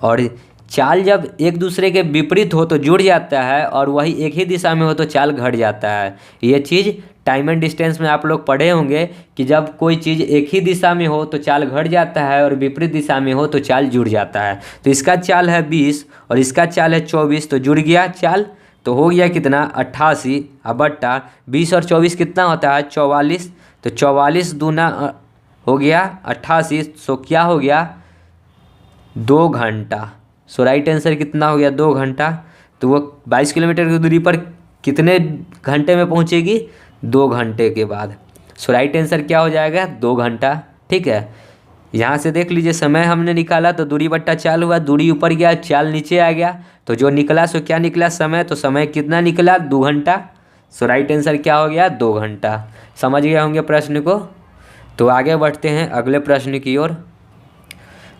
और चाल जब एक दूसरे के विपरीत हो तो जुड़ जाता है और वही एक ही दिशा में हो तो चाल घट जाता है। ये चीज़ टाइम एंड डिस्टेंस में आप लोग पढ़े होंगे कि जब कोई चीज़ एक ही दिशा में हो तो चाल घट जाता है और विपरीत दिशा में हो तो चाल जुड़ जाता है। तो इसका चाल है 20 और इसका चाल है 24, तो जुड़ गया चाल, तो हो गया कितना 88 बट्टा 20 और 24 कितना होता है 44, तो 44 दूना हो गया 88, सो क्या हो गया 2 घंटा। सो राइट आंसर कितना हो गया 2 घंटा। तो वो 22 किलोमीटर की दूरी पर कितने घंटे में पहुंचेगी 2 घंटे के बाद। सो राइट आंसर क्या हो जाएगा 2 घंटा, ठीक है। यहाँ से देख लीजिए समय हमने निकाला तो दूरी बट्टा चाल हुआ, दूरी ऊपर गया चाल नीचे आ गया, तो जो निकला सो क्या निकला समय, तो समय कितना निकला 2 घंटा। सो राइट आंसर क्या हो गया 2 घंटा। समझ गए होंगे प्रश्न को। तो आगे बढ़ते हैं अगले प्रश्न की ओर।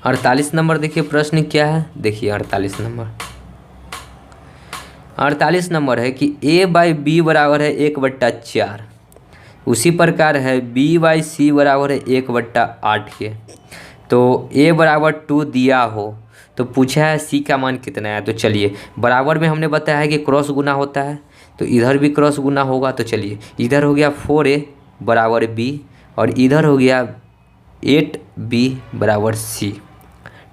48 नंबर देखिए प्रश्न क्या है, देखिए 48 नंबर है कि a/b बराबर है 1/4, उसी प्रकार है b/c बराबर है 1/8 के। तो a बराबर 2 दिया हो तो पूछा है c का मान कितना है। तो चलिए बराबर में हमने बताया है कि क्रॉस गुना होता है, तो इधर भी क्रॉस गुना होगा। तो चलिए इधर हो गया 4a बराबर b और इधर हो गया 8b बराबर c,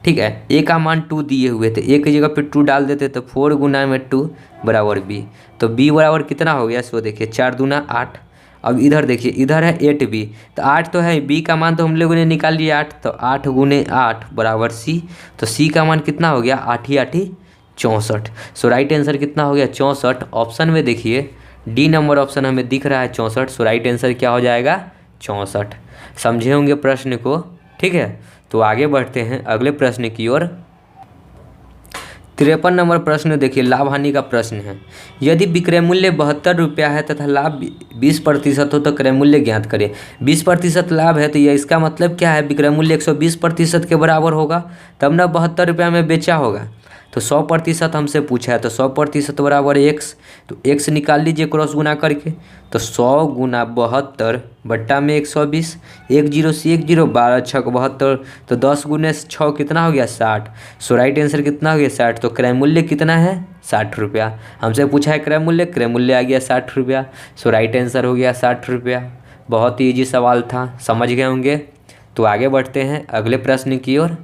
ठीक है। a का मान 2 दिए हुए थे, a की जगह पे 2 डाल देते तो 4 गुना में 2 बराबर b, तो b बराबर कितना हो गया, सो देखिए 4 दूना 8। अब इधर देखिए इधर है 8b, तो 8 तो है, b का मान तो हम लोगों ने निकाल लिया 8, तो 8 गुने 8 बराबर c, तो c का मान कितना हो गया 8 8 64। सो राइट आंसर कितना हो गया 64। ऑप्शन में देखिए डी नंबर ऑप्शन हमें दिख रहा है 64। सो राइट आंसर क्या हो जाएगा 64। समझे होंगे प्रश्न को, ठीक है। तो आगे बढ़ते हैं अगले प्रश्न की ओर। 53 नंबर प्रश्न देखिए लाभ हानि का प्रश्न है। यदि विक्रय मूल्य 72 रुपया है तथा लाभ 20% हो तो क्रय मूल्य ज्ञात करें। 20% लाभ है तो यह इसका मतलब क्या है, विक्रय मूल्य 120% के बराबर होगा तब ना 72 रुपया में बेचा होगा। तो 100% हमसे पूछा है, तो 100% बराबर x, तो x निकाल लीजिए क्रॉस गुना करके, तो 100 गुना 72 बट्टा में 120, 1 0 से 1 0, 12 6 72, तो 10 गुने 6 कितना हो गया 60। सो राइट आंसर कितना हो गया 60। तो क्रय मूल्य कितना है 60 रुपया। हमसे पूछा है क्रय मूल्य आ गया 60 रुपया। सो राइट आंसर हो गया 60 रुपया। बहुत ही ईजी सवाल था, समझ गए होंगे। तो आगे बढ़ते हैं अगले प्रश्न की ओर।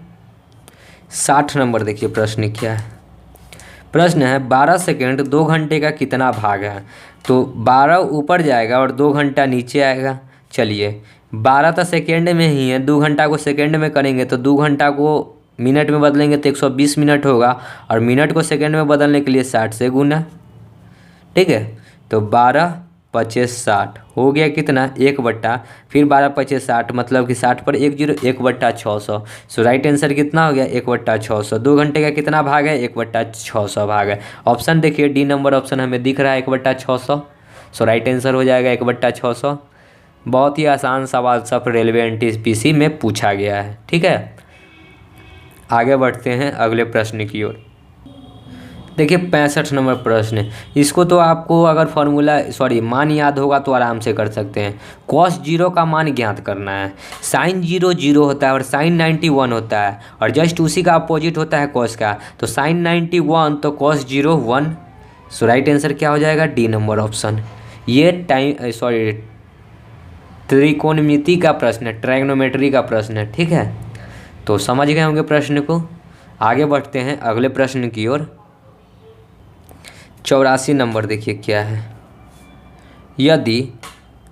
60 नंबर देखिए प्रश्न क्या है। प्रश्न है 12 सेकेंड 2 घंटे का कितना भाग है। तो 12 ऊपर जाएगा और 2 घंटा नीचे आएगा। चलिए 12 तो सेकेंड में ही है, 2 घंटा को सेकेंड में करेंगे तो 2 घंटा को मिनट में बदलेंगे तो 120 मिनट होगा, और मिनट को सेकेंड में बदलने के लिए 60 से गुना। ठीक है, तो 12 25 60 हो गया कितना 1/, फिर 12 25 60 मतलब कि 60 पर 1 0 1/600। सो राइट आंसर कितना हो गया 1/600। 2 घंटे का कितना भाग है 1/600 भाग है। ऑप्शन देखिए डी नंबर ऑप्शन हमें दिख रहा है 1/600। सो राइट आंसर हो जाएगा 1/600। बहुत ही आसान सवाल सब रेलवे एनटीपीसी में पूछा गया है। ठीक है, आगे बढ़ते हैं अगले प्रश्न की ओर। देखिए 65 नंबर प्रश्न है। इसको तो आपको अगर मान याद होगा तो आराम से कर सकते हैं। cos 0 का मान ज्ञात करना है। sin 0 0 होता है और sin 90 1 होता है, और जस्ट उसी का अपोजिट होता है cos का। तो sin 90 1 तो cos 0 1। सो राइट आंसर क्या हो जाएगा डी नंबर ऑप्शन। ये त्रिकोणमिति का प्रश्न है, ट्रायगोनोमेट्री का प्रश्न है। ठीक है, तो समझ गए होंगे प्रश्न को। आगे बढ़ते हैं अगले प्रश्न की ओर। 84 नंबर देखिए क्या है। यदि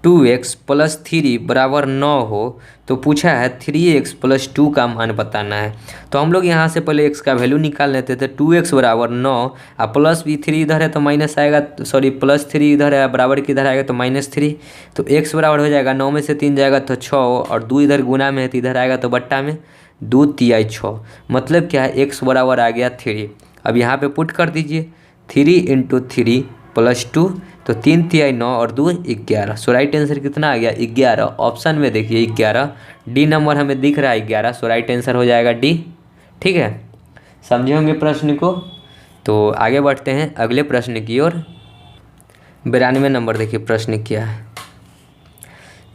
2x + 3 = 9 हो तो पूछा है 3x + 2 का मान बताना है। तो हम लोग यहाँ से पहले x का वैल्यू निकाल लेते थे। 2x = 9 और प्लस भी 3 इधर है तो माइनस आएगा, +3 इधर है बराबर की इधर आएगा तो -3। तो x बराबर हो जाएगा 9 में से 3 जाएगा तो 6, और 2 इधर गुना में है तो इधर आएगा तो बट्टा में 2 तिहाई 6। मतलब क्या है x बराबर आ गया 3। अब यहाँ पे पुट कर दीजिए 3 × 3 + 2 तो 3 तिहाई 9 और 2 11। सो राइट आंसर कितना आ गया 11। ऑप्शन में देखिए 11, डी नंबर हमें दिख रहा है 11। सो राइट आंसर हो जाएगा डी। ठीक है, समझे होंगे प्रश्न को। तो आगे बढ़ते हैं अगले प्रश्न की ओर। 92 नंबर देखिए प्रश्न क्या है।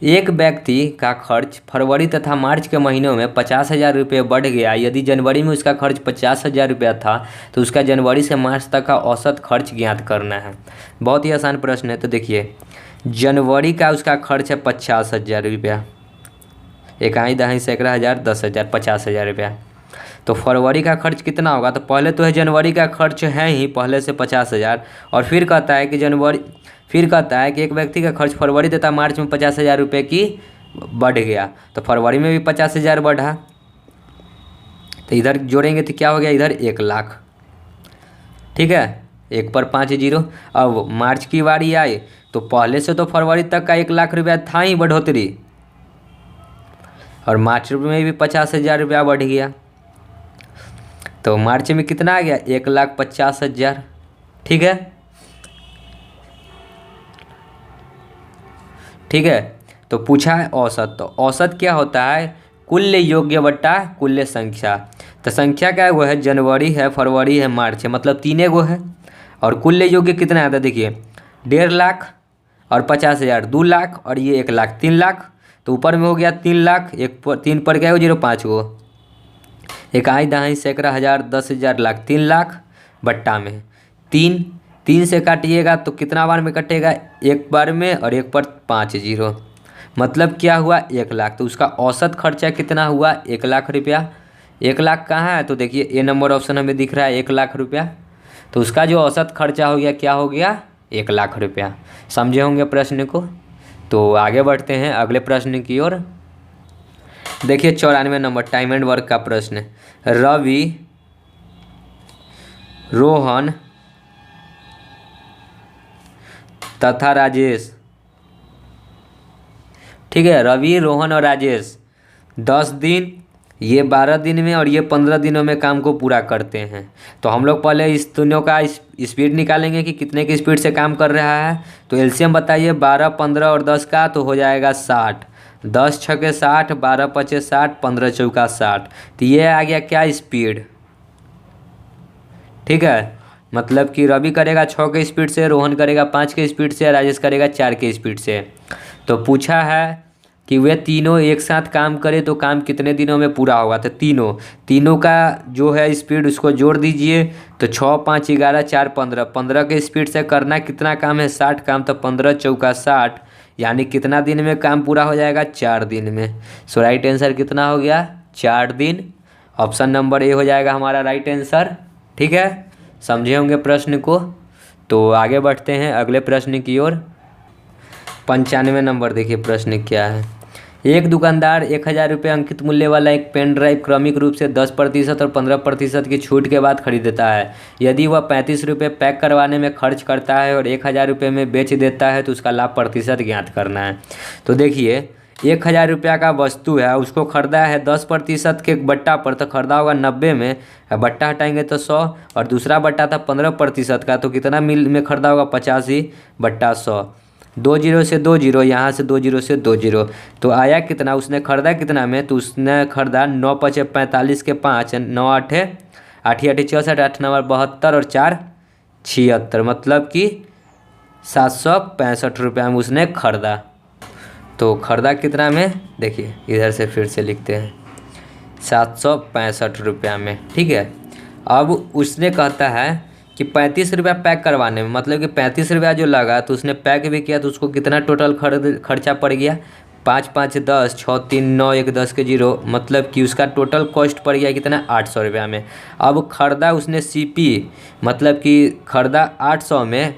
एक व्यक्ति का खर्च फरवरी तथा मार्च के महीनों में 50,000 रुपये बढ़ गया। यदि जनवरी में उसका खर्च 50,000 रुपया था तो उसका जनवरी से मार्च तक का औसत खर्च ज्ञात करना है। बहुत ही आसान प्रश्न है। तो देखिए जनवरी का उसका खर्च है 50,000 रुपया, 1 दहाई सैकड़ा हज़ार 10,000 50,000 रुपया। तो फरवरी का खर्च कितना होगा, तो पहले तो है जनवरी का खर्च है ही पहले से 50,000, और फिर कहता है कि एक व्यक्ति का खर्च फरवरी तथा मार्च में 50,000 रुपये की बढ़ गया। तो फरवरी में भी 50,000 बढ़ा, तो इधर जोड़ेंगे तो क्या हो गया इधर 1 लाख। ठीक है, 1 पर 5 0। अब मार्च की बारी आई तो पहले से तो फरवरी तक का 1 लाख रुपया था ही बढ़ोतरी, और मार्च में भी 50,000 रुपया बढ़ गया। तो मार्च में कितना आ गया 1,50,000। ठीक है, तो पूछा है औसत। तो औसत क्या होता है कुल योग्य बट्टा कुल संख्या। तो संख्या क्या है वो है जनवरी है, फरवरी है, मार्च है, मतलब 3 गो है। और कुल योग्य कितना आता है देखिए 1.5 लाख और 50,000 2 लाख, और ये 1 लाख 3 लाख। तो ऊपर में हो गया 3 लाख, 3 पर क्या हो 0 5 गो, 1 दहाई सैकड़ा हज़ार 10,000 लाख 3 लाख बट्टा में 3 से काटिएगा तो कितना बार में कटेगा 1 बार में, और 1 पर 5 0, मतलब क्या हुआ 1 लाख। तो उसका औसत खर्चा कितना हुआ 1 लाख रुपया। 1 लाख कहाँ है तो देखिए ए नंबर ऑप्शन हमें दिख रहा है 1 लाख रुपया। तो उसका जो औसत खर्चा हो गया क्या हो गया 1 लाख रुपया। समझे होंगे प्रश्न को। तो आगे बढ़ते हैं अगले प्रश्न की ओर। देखिए 94 नंबर टाइम एंड वर्क का प्रश्न है। रवि, रोहन तथा राजेश, ठीक है, रवि रोहन और राजेश 10 दिन, ये 12 दिन में और ये 15 दिनों में काम को पूरा करते हैं। तो हम लोग पहले इस दोनों का स्पीड निकालेंगे कि कितने की स्पीड से काम कर रहा है। तो एलसीएम बताइए 12 15 और 10 का, तो हो जाएगा 60। 10 छके 60, 12 पचे 60, 15 चौका 60। तो ये आ गया क्या स्पीड। ठीक है, मतलब कि रवि करेगा 6 के स्पीड से, रोहन करेगा 5 के स्पीड से, राजेश करेगा 4 के स्पीड से। तो पूछा है कि वे तीनों एक साथ काम करें तो काम कितने दिनों में पूरा होगा। तो तीनों का जो है स्पीड उसको जोड़ दीजिए। तो 6 5 11 4 15, 15 के स्पीड से करना कितना काम है 60 काम। तो 15 चौका 60, यानी कितना दिन में काम पूरा हो जाएगा 4 दिन में। सो राइट आंसर कितना हो गया 4 दिन। ऑप्शन नंबर ए हो जाएगा हमारा राइट आंसर। ठीक है, समझे होंगे प्रश्न को। तो आगे बढ़ते हैं अगले प्रश्न की ओर। 95 नंबर देखिए प्रश्न क्या है। एक दुकानदार 1000 रुपये अंकित मूल्य वाला एक पेन ड्राइव क्रमिक रूप से 10% और 15% की छूट के बाद खरीदता है। यदि वह 35 रुपये पैक करवाने में खर्च करता है और 1000 रुपये में बेच देता है तो उसका लाभ प्रतिशत ज्ञात करना है। तो देखिए 1000 रुपया का वस्तु है, उसको खरीदा है 10% के बट्टा पर, तो खरीदा होगा 90 में, बट्टा हटाएंगे तो 100, और दूसरा बट्टा था 15% का, तो कितना मिल में खरीदा होगा 85/100। 2 जीरो से 2 जीरो, यहाँ से 2 जीरो से 2 जीरो, तो आया कितना, उसने खरीदा कितना में, तो उसने खरीदा 9 × 5 = 45 के 5, 9 8 8 8 64, 8 9 72 और 4 76, मतलब कि 765 रुपये में उसने खरीदा। तो खरीदा कितना में, देखिए इधर से फिर से लिखते हैं 765 रुपया में, ठीक है। अब उसने कहता है कि 35 रुपया पैक करवाने में, मतलब कि 35 रुपया जो लगा तो उसने पैक भी किया, तो उसको कितना टोटल खर्चा पड़ गया, 5 5 10, 6 3 9 1 10 के 0, मतलब कि उसका टोटल कॉस्ट पड़ गया कितना 800 रुपया में। अब खरीदा उसने CP, मतलब कि खरीदा 800 में,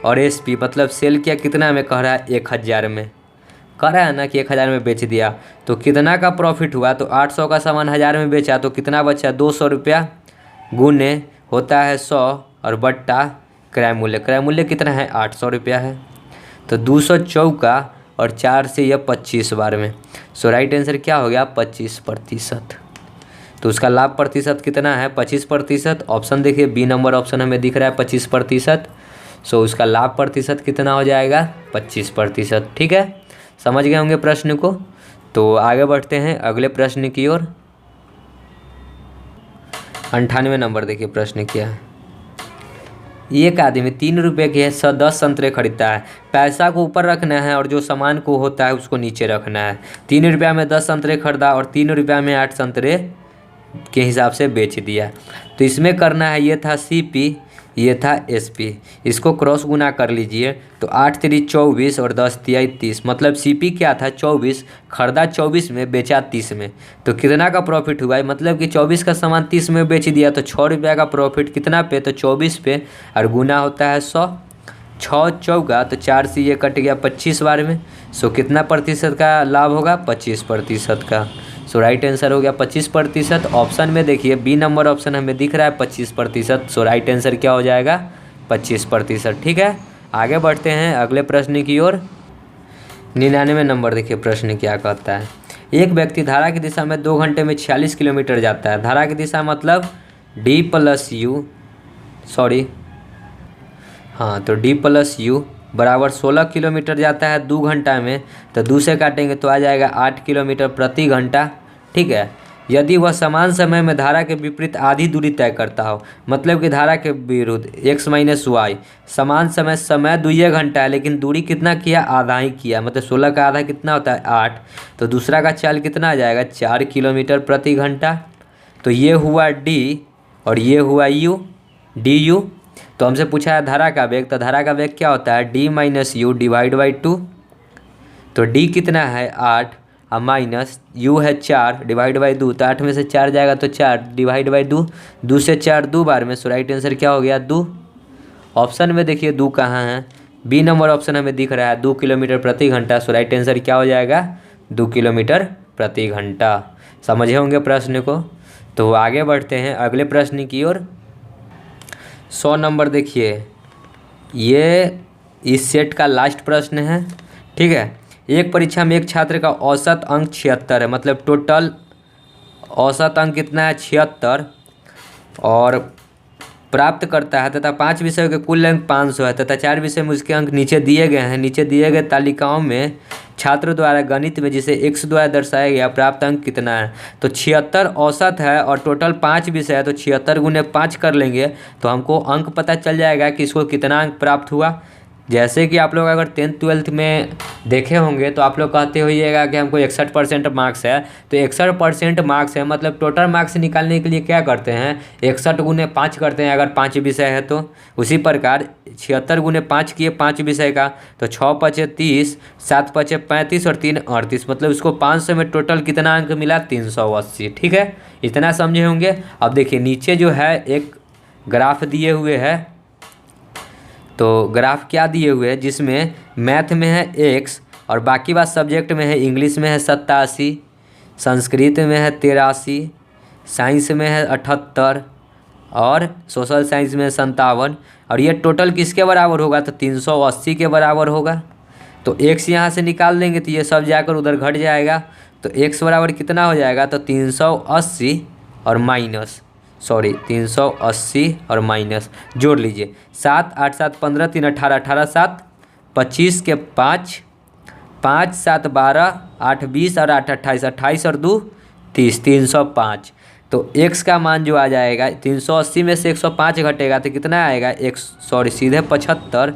और SP मतलब सेल किया कितना में, कह रहा है 1000 में, कह रहा है ना कि 1000 में बेच दिया, तो कितना का प्रॉफिट हुआ, तो 800 का सामान 1000 में बेचा तो कितना बचा, 200 रुपया गुने होता है 100 और बट्टा क्रय मूल्य, क्रय मूल्य कितना है 800 रुपया है, तो 200 चौका और 4 से यह 25 बार में, सो राइट आंसर क्या हो गया 25%। तो उसका लाभ प्रतिशत कितना है 25%। ऑप्शन देखिए बी नंबर ऑप्शन हमें दिख रहा है 25%, सो उसका लाभ प्रतिशत कितना हो जाएगा 25%, ठीक है। समझ गए होंगे प्रश्न को। तो आगे बढ़ते हैं अगले प्रश्न की ओर। 98 नंबर देखिए प्रश्न क्या है। एक आदमी 3 रुपये के 10 संतरे खरीदता है, पैसा को ऊपर रखना है और जो सामान को होता है उसको नीचे रखना है। 3 रुपया में 10 संतरे खरीदा और 3 रुपया में 8 संतरे के हिसाब से बेच दिया। तो इसमें करना है, ये था CP, ये था SP, इसको क्रॉस गुना कर लीजिए, तो 8 3 24 और 10 3 30, मतलब CP क्या था 24, खरीदा 24 में, बेचा 30 में, तो कितना का प्रॉफिट हुआ है, मतलब कि 24 का सामान 30 में बेच दिया, तो 6 रुपया का प्रॉफिट कितना पे, तो 24 पे, और गुना होता है 100, 6 चौका, तो 4 से ये कट गया 25 बार में, सो कितना प्रतिशत का लाभ होगा 25% का। सो राइट आंसर हो गया 25%। ऑप्शन में देखिए बी नंबर ऑप्शन हमें दिख रहा है 25%, सो राइट आंसर क्या हो जाएगा 25%, ठीक है। आगे बढ़ते हैं अगले प्रश्न की ओर। 99 नंबर देखिए प्रश्न क्या कहता है। एक व्यक्ति धारा की दिशा में 2 घंटे में 46 किलोमीटर जाता है। धारा की दिशा मतलब D + U, तो D + U बराबर 16 किलोमीटर जाता है 2 घंटा में, तो 2 से काटेंगे तो आ जाएगा 8 किलोमीटर प्रति घंटा, ठीक है। यदि वह समान समय में धारा के विपरीत आधी दूरी तय करता हो, मतलब कि धारा के विरुद्ध x - y, समान समय 2 घंटा है लेकिन दूरी कितना किया, आधा ही किया, मतलब 16 का आधा कितना होता है 8, तो दूसरा का चाल कितना आ जाएगा 4 किलोमीटर प्रति घंटा। तो ये हुआ D और ये हुआ U, DU। तो हमसे पूछा है धारा का वेग, तो धारा का वेग क्या होता है D - U / 2, तो D कितना है 8 और माइनस U है 4 / 2, तो 8 में से 4 जाएगा तो 4 / 2, 2 से 4 2 बार में, सो राइट आंसर क्या हो गया 2। ऑप्शन में देखिए 2 कहाँ है, बी नंबर ऑप्शन हमें दिख रहा है 2 किलोमीटर प्रति घंटा, सो राइट आंसर क्या हो जाएगा 2 किलोमीटर प्रति घंटा। समझे होंगे प्रश्न को। तो आगे बढ़ते हैं अगले प्रश्न की ओर। 100 नंबर देखिए, ये इस सेट का लास्ट प्रश्न है, ठीक है। एक परीक्षा में एक छात्र का औसत अंक 76 है, मतलब टोटल औसत अंक कितना है 76, और प्राप्त करता है तथा 5 विषयों के कुल अंक 500 है तथा 4 विषय में उसके अंक नीचे दिए गए हैं। नीचे दिए गए तालिकाओं में छात्र द्वारा गणित में जिसे x द्वारा दर्शाया गया प्राप्त अंक कितना है। तो 76 औसत है और टोटल 5 विषय है, तो 76 × 5 कर लेंगे तो हमको अंक पता चल जाएगा कि इसको कितना अंक प्राप्त हुआ। जैसे कि आप लोग अगर 10th 12th में देखे होंगे तो आप लोग कहते होइएगा कि हमको 61% मार्क्स है, तो 61% मार्क्स है, मतलब टोटल मार्क्स निकालने के लिए क्या करते हैं 61 × 5 करते हैं अगर 5 विषय है तो। उसी प्रकार 76 × 5 किए 5 विषय का, तो 6 × 5 = 30, 7 × 5 = 35 और 3 = 38, मतलब इसको 500 में टोटल कितना अंक मिला 380, ठीक है। इतना समझे होंगे। अब देखिए नीचे जो है एक ग्राफ दिए हुए है, तो ग्राफ क्या दिए हुए हैं, जिसमें मैथ में है x और बाकी बात सब्जेक्ट में है, इंग्लिश में है 87, संस्कृत में है 83, साइंस में है 78 और सोशल साइंस में 57। और ये टोटल किसके बराबर होगा, तो 380 के बराबर होगा। तो x यहाँ से निकाल देंगे तो ये सब जाकर उधर घट जाएगा। तो x बराबर कितना हो जाएगा, तो 380 और माइनस 380 और माइनस जोड़ लीजिए। 7 8 7 15 3 18 18 7 25 के 5 5 7 12 8 20 और 8 28 28 और 2 30 305। तो x का मान जो आ जाएगा 380 में से 105 घटेगा तो कितना आएगा, सीधे 75।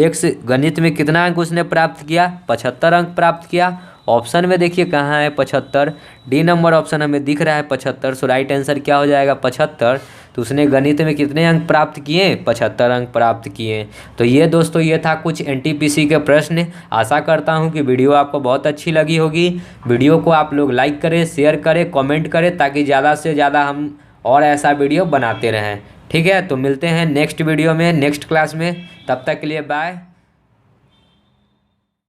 x गणित में कितना अंक उसने प्राप्त किया, 75 अंक प्राप्त किया। ऑप्शन में देखिए कहाँ है 75, डी नंबर ऑप्शन हमें दिख रहा है 75। राइट आंसर क्या हो जाएगा 75। तो उसने गणित में कितने अंक प्राप्त किए, 75 अंक प्राप्त किए। तो ये दोस्तों ये था कुछ एनटीपीसी के प्रश्न। आशा करता हूँ कि वीडियो आपको बहुत अच्छी लगी होगी। वीडियो को आप लोग लाइक करें, शेयर करें, कमेंट करें, ताकि ज़्यादा से ज़्यादा हम और ऐसा वीडियो बनाते रहें। ठीक है, तो मिलते हैं नेक्स्ट वीडियो में, नेक्स्ट क्लास में। तब तक के लिए बाय।